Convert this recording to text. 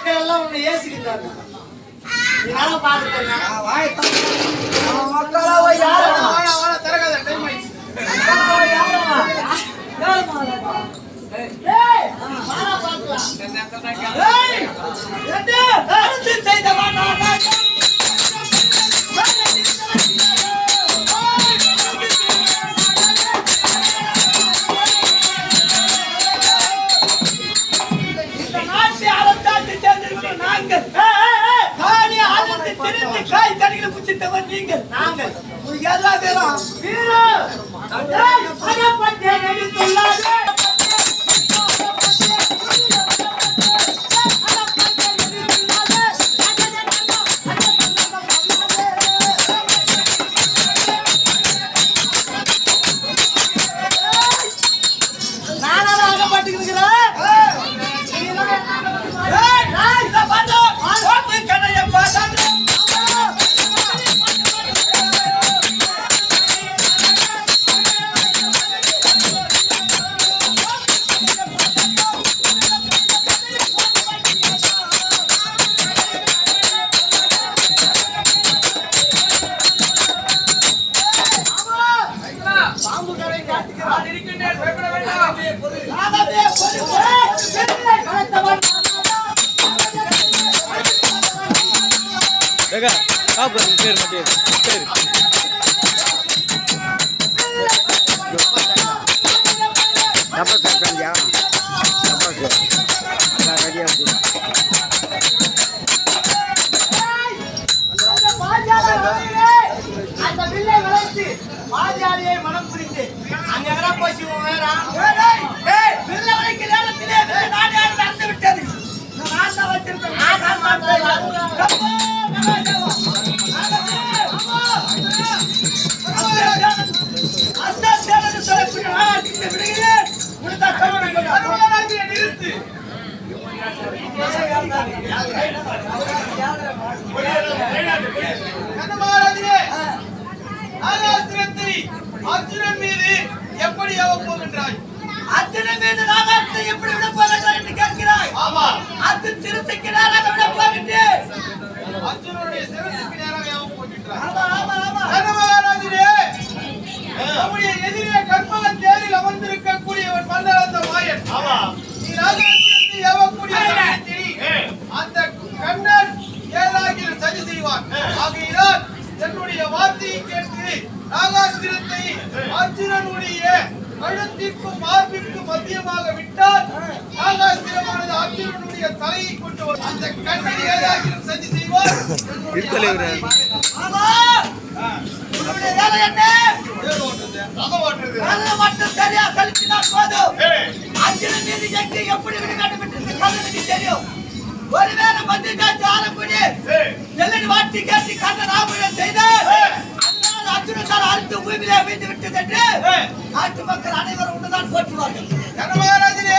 மக்கள் எல்லாம் உன்னை ஏசிக்கிட்டாங்க. இதனால பாத்துட்டேன் மக்களாவோ யாரும் திறக்காத டைம் ஆயிடுச்சு. காய் கடைகளை புச்சிட்டவன் நீங்கள் நாங்கள் எல்லா பேரும் மனம் புரிந்து அங்க போச்சு நடந்து விட்டது. அர்ஜுனன் மீது எப்படி போகின்றாய்? அர்ஜுனன் மீது நாகாத்தை எப்படி விட போகிறாய் என்று கேட்கிறாய். ஆமா, அர்ஜுன் சிறுத்தைக்கு நேராக விட போகின்றேன். அர்ஜுனனுடைய சிறுத்தைக்கு நேராக போகின்றாய். ஆமா ஆமா ஆமா. மகாராஜரே, நம்முடைய எதிரே கற்பக தேரில் அமர்ந்திருக்கக்கூடியவன் மல்லரந்த மாயன். ஆமா, நீ நாகாத்திற்கு எவக்கூடிய அந்த கண்ணன் ஏழாகில் சதி செய்வான். ஆகையினால் என்னுடைய வார்த்தையை கேட்டு நாகாஸ்திரத்தை அர்ஜுனனுடைய கழுத்திற்கும் மார்பிற்கும் மத்தியமாக விட்டால் நாகாஸ்திரமானது அர்ஜுனனுடைய தலையை கொண்டு அந்த கண்ணனை ஏழாகிலும் சதி செய்வார். சரியா கழிச்சினால் போதும். அர்ஜுனன் மீது எப்படி விடுகாட்டு தெரியும். ஒருவேளை வந்து ஆரம்பி எல்லடி வாட்டி கேட்டு கண்ணன் ஆபரணம் செய்தார். அர்ஜுனத்தால் அழுத்து பூமியிலே வைத்து விட்டது என்று நாட்டு மக்கள் அனைவரும் உண்டுதான் போற்றுவார்கள். மகாராஜரே,